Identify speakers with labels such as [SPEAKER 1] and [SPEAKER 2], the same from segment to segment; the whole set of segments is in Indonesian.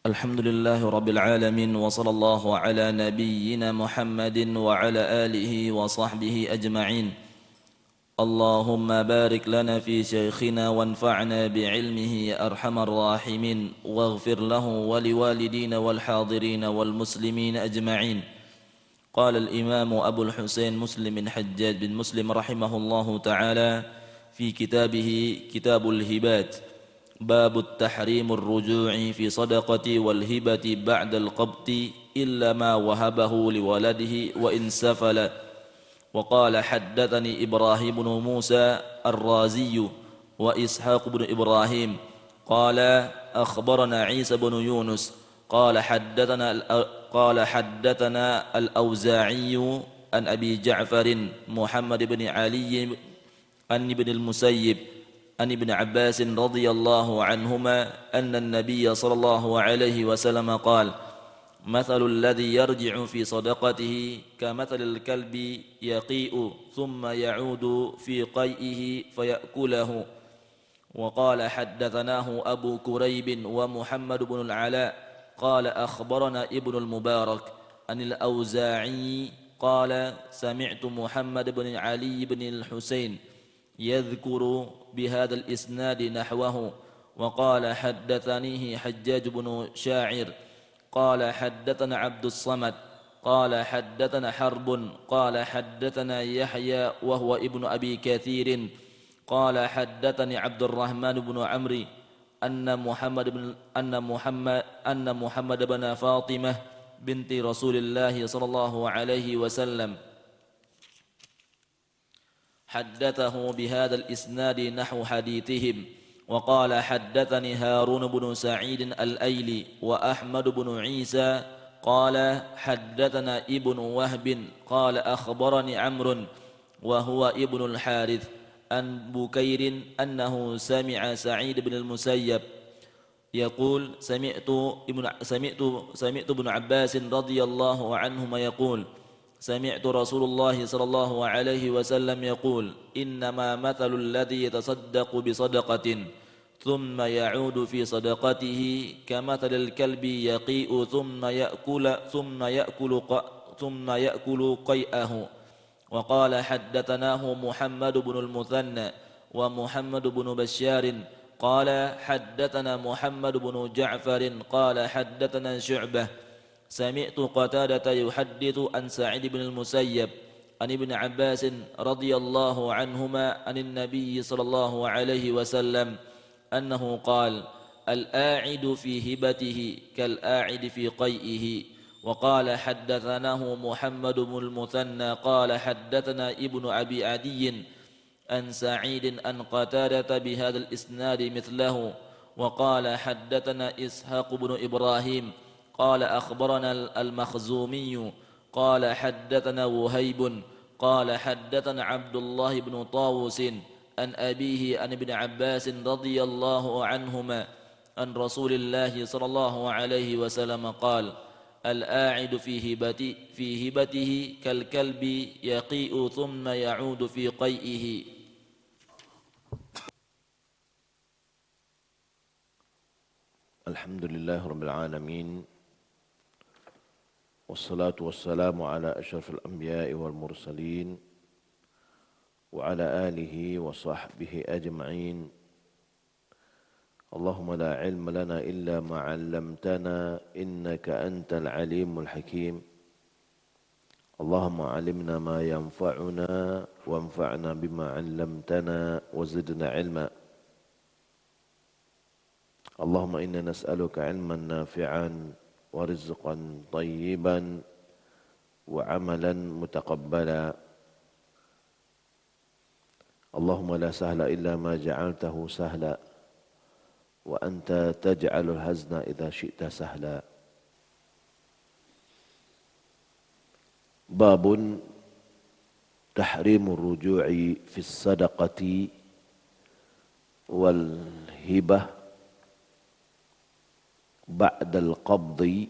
[SPEAKER 1] الحمد لله رب العالمين وصلى الله على نبينا محمد وعلى آله وصحبه أجمعين. اللهم بارك لنا في شيخنا وانفعنا بعلمه يا أرحم الراحمين، واغفر له ولوالدينا والحاضرين والمسلمين أجمعين. قال الإمام أبو الحسين مسلم بن حجاج بن مسلم رحمه الله تعالى في كتابه كتاب الهبات: باب التحريم الرجوع في صدقة والهبة بعد القبض إلا ما وهبه لولده وإن سفل. وقال حدثني إبراهيم بن موسى الرازي وإسحاق بن إبراهيم قال أخبرنا عيسى بن يونس قال حدثنا الأوزاعي عن أبي جعفر محمد بن علي عن ابن المسيب عن ابن عباس رضي الله عنهما أن النبي صلى الله عليه وسلم قال: مثل الذي يرجع في صدقته كمثل الكلب يقيء ثم يعود في قيئه فيأكله. وقال حدثناه أبو كريب ومحمد بن العلاء قال أخبرنا ابن المبارك عن الأوزاعي قال سمعت محمد بن علي بن الحسين يذكر بهذا الإسناد نحوه. وقال حدثنيه حجاج بن شاعر قال حدثنا عبد الصمد قال حدثنا حرب قال حدثنا يحيى وهو ابن أبي كثير قال حدثني عبد الرحمن بن عمرو أن محمد بن فاطمة بنت رسول الله صلى الله عليه وسلم حدثه بهذا الإسناد نحو حديثهم. وقال حدثني هارون بن سعيد الأيلي وأحمد بن عيسى قال حدثنا ابن وهب قال أخبرني عمرو وهو ابن الحارث عن بكير أنه سمع سعيد بن المسيب يقول سمعت ابن عباس رضي الله عنهما يقول: سمعت رسول الله صلى الله عليه وسلم يقول: إنما مثل الذي يتصدق بصدقة ثم يعود في صدقته كمثل الكلب يقيء ثم يأكل قيئه. وقال حدثناه محمد بن المثنى ومحمد بن بشار قال حدثنا محمد بن جعفر قال حدثنا شعبة سمعت قتادة يحدث عن سعيد بن المسيب عن ابن عباس رضي الله عنهما عن النبي صلى الله عليه وسلم أنه قال: الآعد في هبته كالآعد في قيئه. وقال حدثناه محمد بن المثنى قال حدثنا ابن أبي عدي عن سعيد عن قتادة بهذا الإسناد مثله. وقال حدثنا إسحاق بن إبراهيم قال أخبرنا المخزومي قال حدثنا وهيب قال حدثنا عبد الله بن طاووس عن أبيه عن ابن عباس رضي الله عنهما عن رسول الله صلى الله عليه وسلم قال: الآعد في هبته كالكلب يقيء ثم يعود في قيئه.
[SPEAKER 2] الحمد لله رب العالمين، والصلاة والسلام على أشرف الأنبياء والمرسلين وعلى آله وصحبه أجمعين. اللهم لا علم لنا إلا ما علمتنا إنك أنت العليم الحكيم. اللهم علمنا ما ينفعنا وانفعنا بما علمتنا وزدنا علما. اللهم إنا نسألك علما نافعا ورزقا طيبا وعملا متقبلا. اللهم لا سهل إلا ما جعلته سهلا وأنت تجعل الحزن إذا شئت سهلا. باب تحريم الرجوع في الصدقة والهبة بعد القبض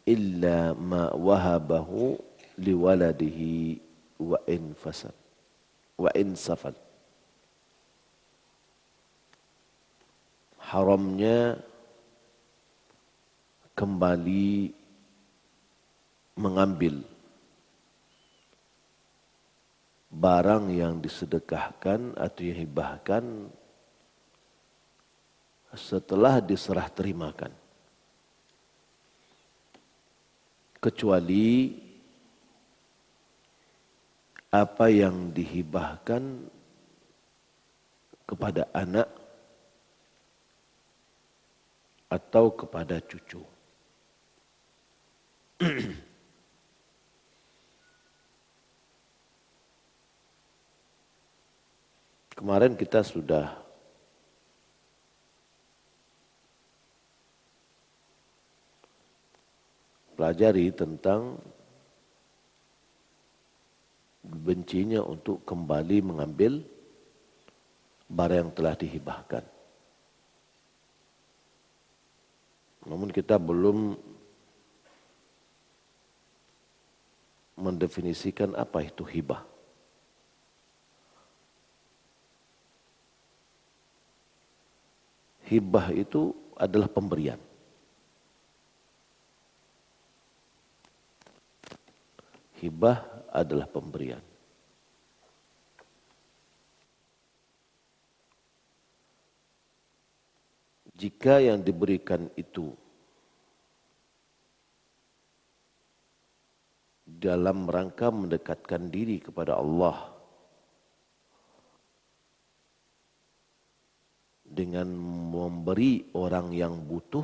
[SPEAKER 2] إلا ما وهبه لولده وإن سفل. Haramnya kembali mengambil barang yang disedekahkan atau yang hibahkan setelah diserah terimakan. Kecuali apa yang dihibahkan kepada anak atau kepada cucu. Kemarin kita sudah pelajari tentang bencinya untuk kembali mengambil barang yang telah dihibahkan. Namun kita belum mendefinisikan apa itu hibah. Hibah itu adalah pemberian. Hibah adalah pemberian. Jika yang diberikan itu dalam rangka mendekatkan diri kepada Allah dengan memberi orang yang butuh,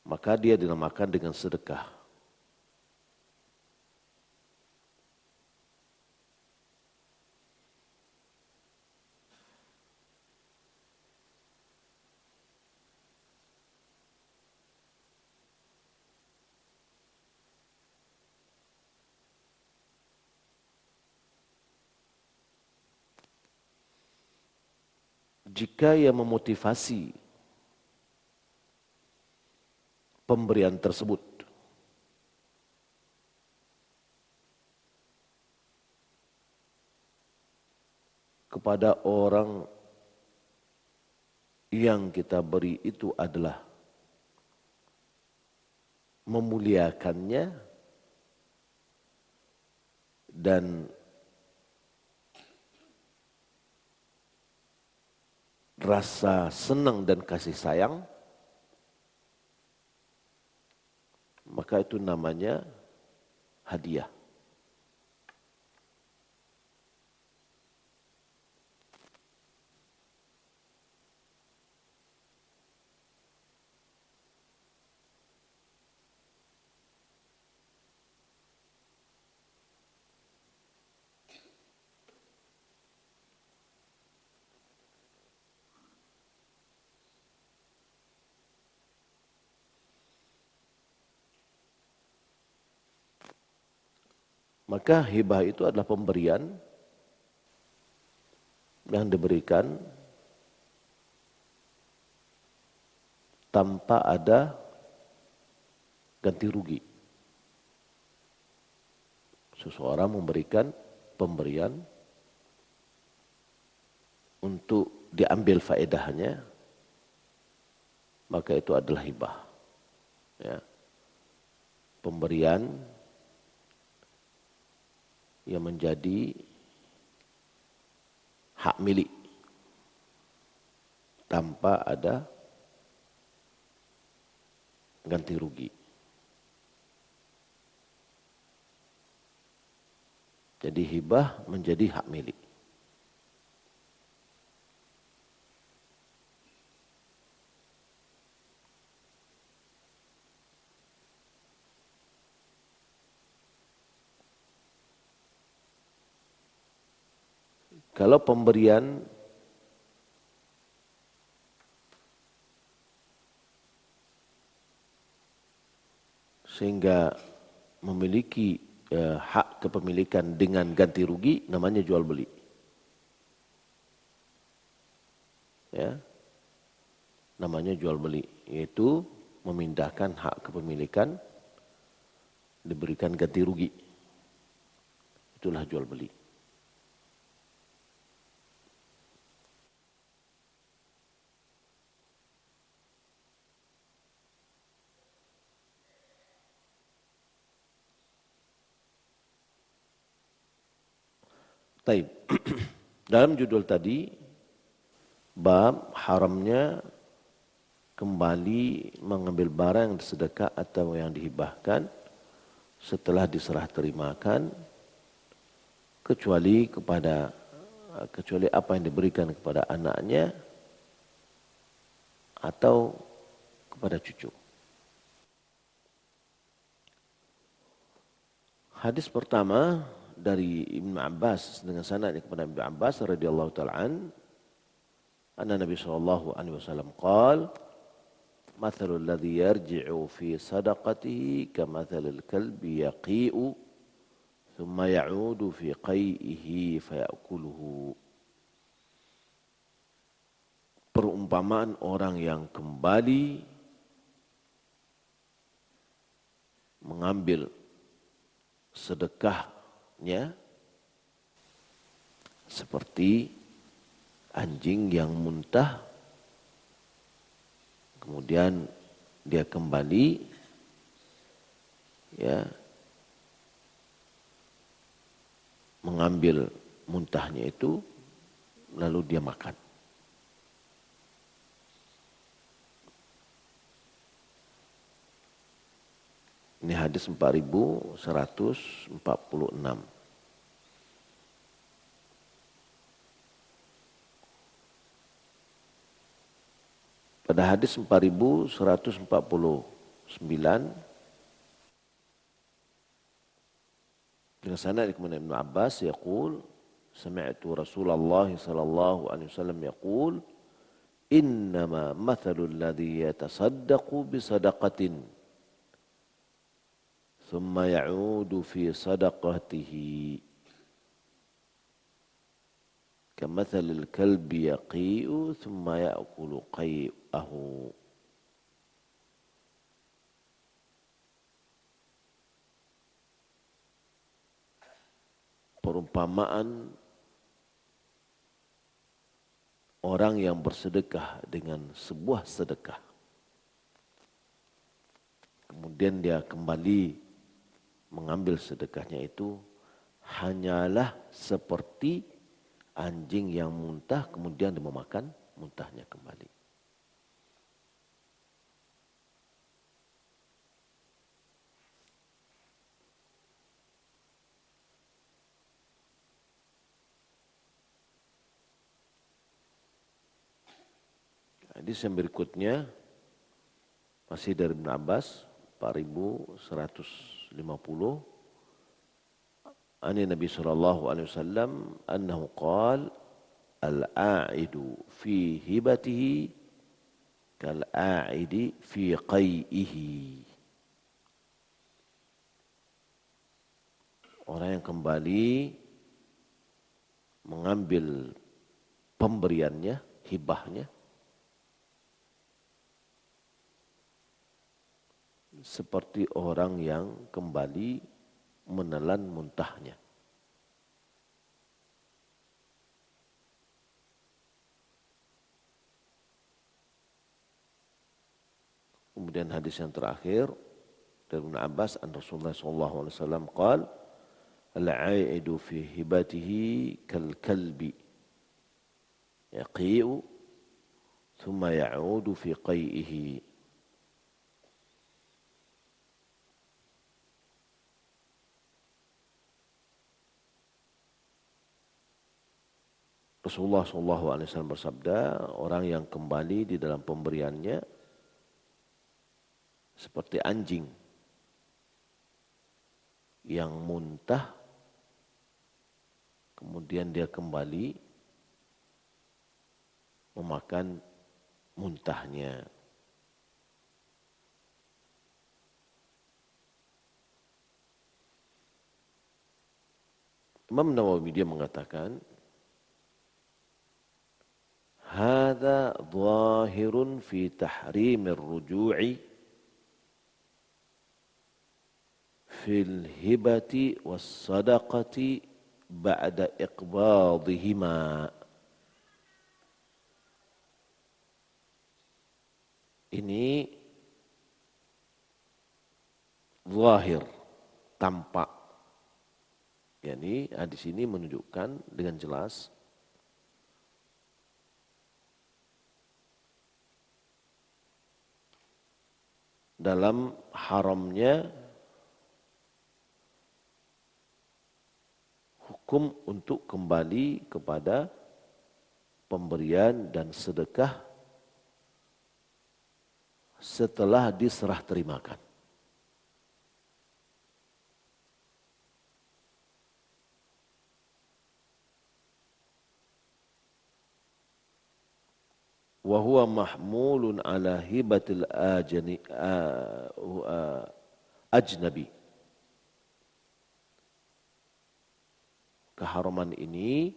[SPEAKER 2] maka dia dinamakan dengan sedekah. Jika ia memotivasi pemberian tersebut kepada orang yang kita beri itu adalah memuliakannya dan rasa senang dan kasih sayang, maka itu namanya hadiah. Maka hibah itu adalah pemberian yang diberikan tanpa ada ganti rugi. Seseorang memberikan pemberian untuk diambil faedahnya, maka itu adalah hibah. Ya. Pemberian yang menjadi hak milik tanpa ada ganti rugi. Jadi hibah menjadi hak milik. Kalau pemberian sehingga memiliki hak kepemilikan dengan ganti rugi, namanya jual beli. Ya, namanya jual beli, yaitu memindahkan hak kepemilikan diberikan ganti rugi. Itulah jual beli. Taib. Dalam judul tadi, bab haramnya kembali mengambil barang yang disedekah atau yang dihibahkan setelah diserah terimakan, kecuali apa yang diberikan kepada anaknya atau kepada cucu. Hadis pertama dari Ibnu Abbas dengan sanad kepada Ibnu Abbas radhiyallahu taala anna Nabi sallallahu alaihi wasallam qala mathalul ladzi yarji'u fi sadaqatihi kamathalil kalbi yaqi'u thumma ya'udu fi qai'ihi fayakuluhu. Perumpamaan orang yang kembali mengambil sedekahnya seperti anjing yang muntah, kemudian dia kembali mengambil muntahnya itu lalu dia makan. Ini hadis 4146. Pada hadis 4149 dengan sanad kepada Ibnu Abbas yaqul sami'tu Rasulullah sallallahu alaihi wasallam yaqul innama mathalul ladzi yatasaddaqu bisadaqatin thumma ya'udu fi sadaqatihi kamathalil kalbi yaqi'u thumma ya'kulu qai'ahu. Perumpamaan orang yang bersedekah dengan sebuah sedekah, kemudian dia kembali mengambil sedekahnya itu hanyalah seperti anjing yang muntah kemudian dia memakan muntahnya kembali. Hadis yang berikutnya masih dari Ibnu Abbas 4150. Ani Nabi sallallahu alaihi wasallam annahu qala al-a'idu fi hibatihi kal-a'idi fi qai'ihi. Orang yang kembali mengambil pemberiannya, hibahnya, seperti orang yang kembali menelan muntahnya. Kemudian hadis yang terakhir dari Ibnu Abbas an Rasulullah sallallahu alaihi wasallam qala al-'aidu fi hibatihi kal kalbi yaqi'u thumma ya'udu fi qai'ihi. Rasulullah SAW bersabda, orang yang kembali di dalam pemberiannya seperti anjing yang muntah, kemudian dia kembali memakan muntahnya. Imam Nawawi dia mengatakan, هذا ظاهر في تحريم الرجوع في الهبة والصدقة بعد إقباضهما. Ini zahir, tampak Yani hadis ini menunjukkan dengan jelas dalam haramnya hukum untuk kembali kepada pemberian dan sedekah setelah diserah terimakan. Wa huwa mahmulun ala hibatil ajnabi. Keharaman ini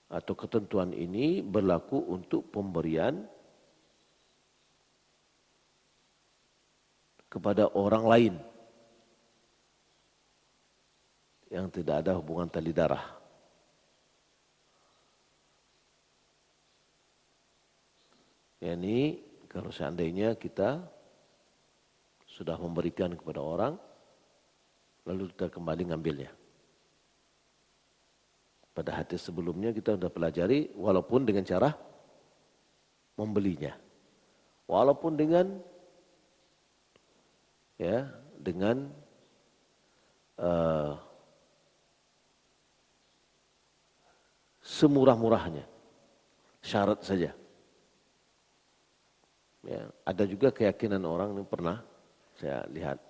[SPEAKER 2] atau ketentuan ini berlaku untuk pemberian kepada orang lain yang tidak ada hubungan tali darah. Yani kalau seandainya kita sudah memberikan kepada orang, lalu kita kembali ngambilnya. Pada hadis sebelumnya kita sudah pelajari, walaupun dengan cara membelinya, walaupun dengan semurah-murahnya, syarat saja. Ya, ada juga keyakinan orang ini pernah saya lihat,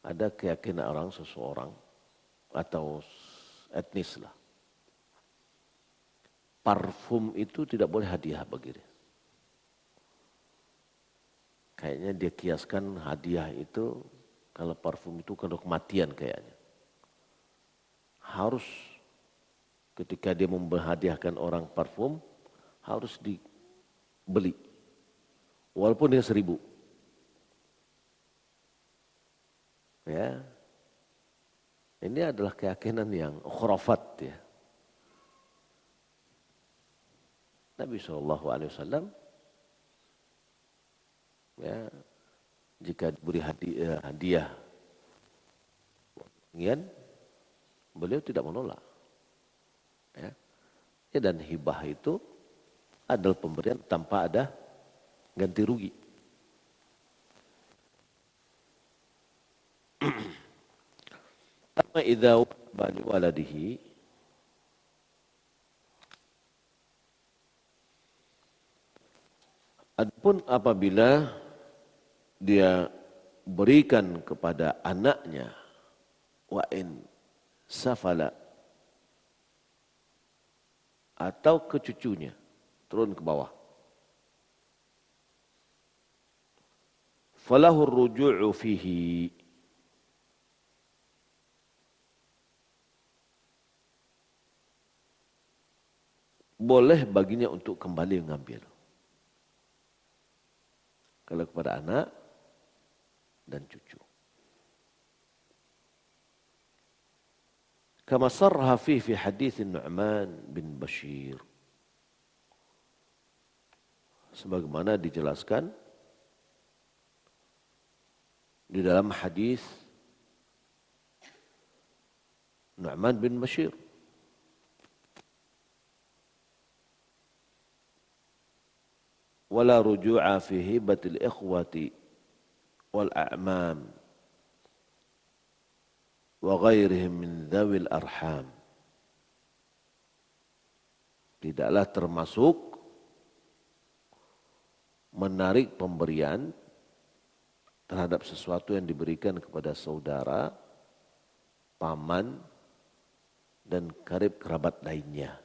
[SPEAKER 2] ada keyakinan orang seseorang atau etnis lah, parfum itu tidak boleh hadiah bagi dia. Kayaknya dia kiaskan hadiah itu, kalau parfum itu kalau kematian kayaknya. Harus ketika dia menghadiahkan orang parfum, harus dibeli. Walaupun dia 1.000. Ya. Ini adalah keyakinan yang khurafat ya. Nabi SAW ya, jika diberi hadiah beliau tidak menolak. Ya. Dan hibah itu adalah pemberian tanpa ada ganti rugi. Amma idza bani waladihi, adapun apabila dia berikan kepada anaknya, wa in safala, atau ke cucunya, turun ke bawah, falahu ruju'u fihi, boleh baginya untuk kembali mengambil. Kalau kepada anak dan cucu. Kama sarraha fi hadits Nu'man bin Bashir. Sebagaimana dijelaskan di dalam hadis Nu'man bin Bashir. Wala ruju'a fi hibatil ikhwati wal a'mam wa ghairihim min dhawil arham. Tidaklah termasuk menarik pemberian terhadap sesuatu yang diberikan kepada saudara, paman, dan karib kerabat lainnya.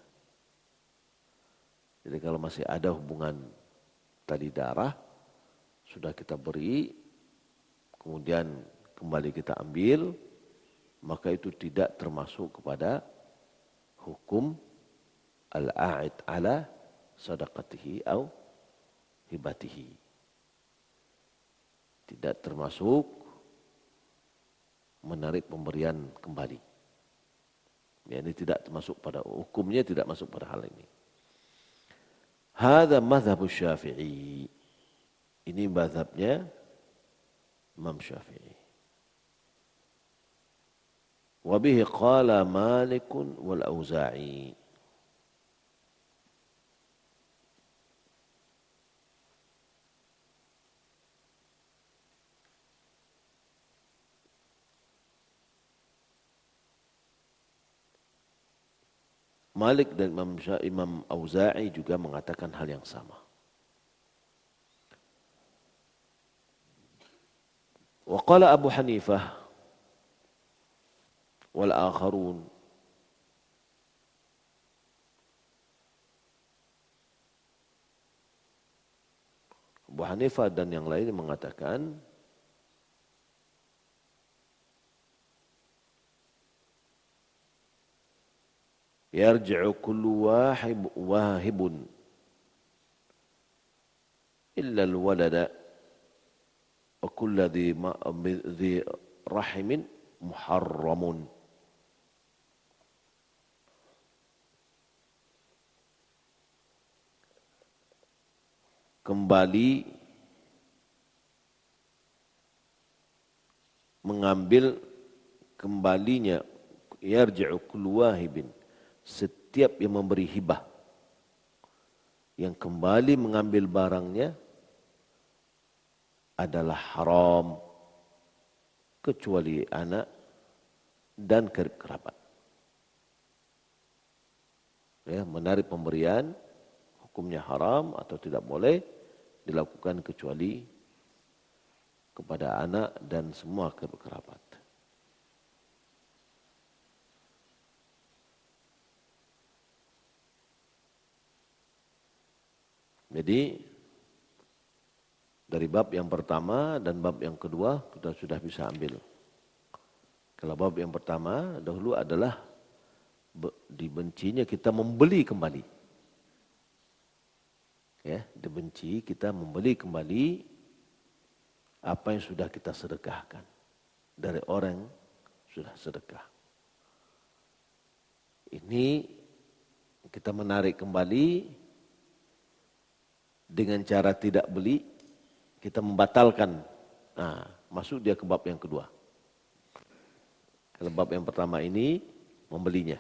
[SPEAKER 2] Jadi kalau masih ada hubungan tali darah, sudah kita beri, kemudian kembali kita ambil, maka itu tidak termasuk kepada hukum al-a'id ala sadaqatihi au hibatihi. Tidak termasuk menarik pemberian kembali. Ya, ini tidak termasuk pada hukumnya, tidak masuk pada hal ini. Hadza mazhab Syafi'i. Ini mazhabnya Imam Syafi'i. Wa bihi qala Malik wal Auza'i. Malik dan Imam Auza'i juga mengatakan hal yang sama. Wa qala Abu Hanifah wal akharun. Abu Hanifah dan yang lain mengatakan yarji'u kullu wahibun illa al-walada wa kullu dhi rahimin muharramun. Kembali mengambil kembalinya yarji'u kullu wahibin, setiap yang memberi hibah yang kembali mengambil barangnya adalah haram kecuali anak dan kerabat. Ya, menarik pemberian hukumnya haram atau tidak boleh dilakukan kecuali kepada anak dan semua kerabat. Jadi dari bab yang pertama dan bab yang kedua kita sudah bisa ambil. Kalau bab yang pertama dahulu adalah dibencinya kita membeli kembali. Ya, dibenci kita membeli kembali apa yang sudah kita sedekahkan dari orang yang sudah sedekah. Ini kita menarik kembali dengan cara tidak beli, kita membatalkan. Nah, masuk dia ke bab yang kedua. Kalau bab yang pertama ini membelinya.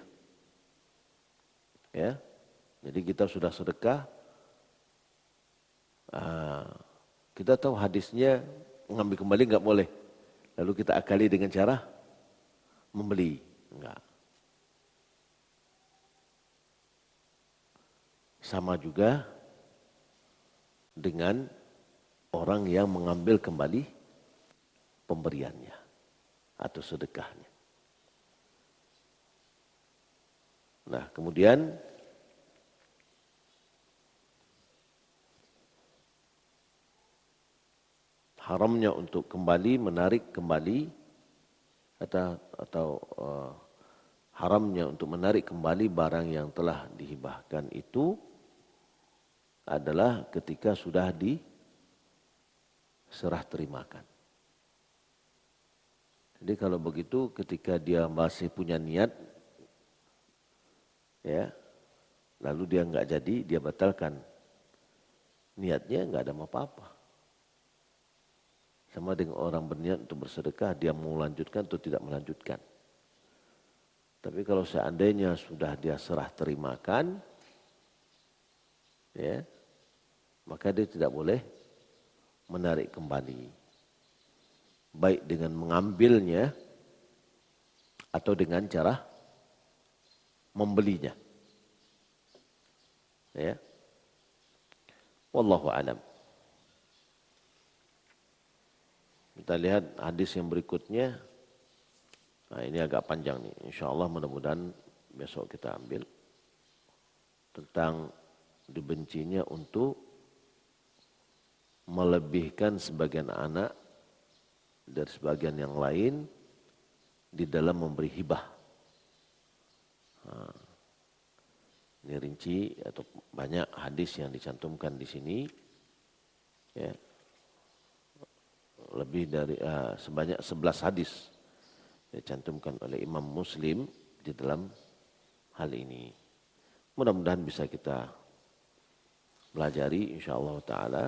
[SPEAKER 2] Ya. Jadi kita sudah sedekah. Kita tahu hadisnya mengambil kembali enggak boleh. Lalu kita akali dengan cara membeli. Enggak. Sama juga dengan orang yang mengambil kembali pemberiannya atau sedekahnya. Nah, kemudian haramnya untuk kembali menarik kembali atau haramnya untuk menarik kembali barang yang telah dihibahkan itu adalah ketika sudah diserah terimakan. Jadi kalau begitu ketika dia masih punya niat, ya, lalu dia enggak jadi, dia batalkan. Niatnya enggak ada apa-apa. Sama dengan orang berniat untuk bersedekah, dia mau melanjutkan atau tidak melanjutkan. Tapi kalau seandainya sudah dia serah terimakan, ya, maka dia tidak boleh menarik kembali. Baik dengan mengambilnya atau dengan cara membelinya. Ya. Wallahu a'lam. Kita lihat hadis yang berikutnya. Nah, ini agak panjang nih. Insyaallah mudah-mudahan besok kita ambil tentang dibencinya untuk melebihkan sebagian anak dari sebagian yang lain di dalam memberi hibah. Nah, ini rinci atau banyak hadis yang dicantumkan di sini. Ya. Lebih dari sebanyak 11 hadis dicantumkan oleh Imam Muslim di dalam hal ini. Mudah-mudahan bisa kita pelajari insyaallah taala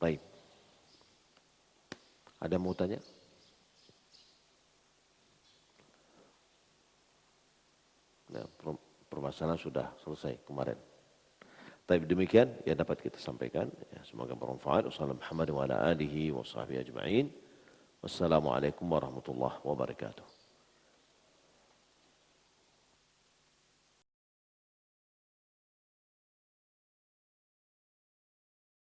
[SPEAKER 2] Baik. Ada mau tanya? Nah, permasalahan sudah selesai kemarin. Tapi demikian yang dapat kita sampaikan. Ya, semoga bermanfaat. Wassalamualaikum warahmatullahi wabarakatuh.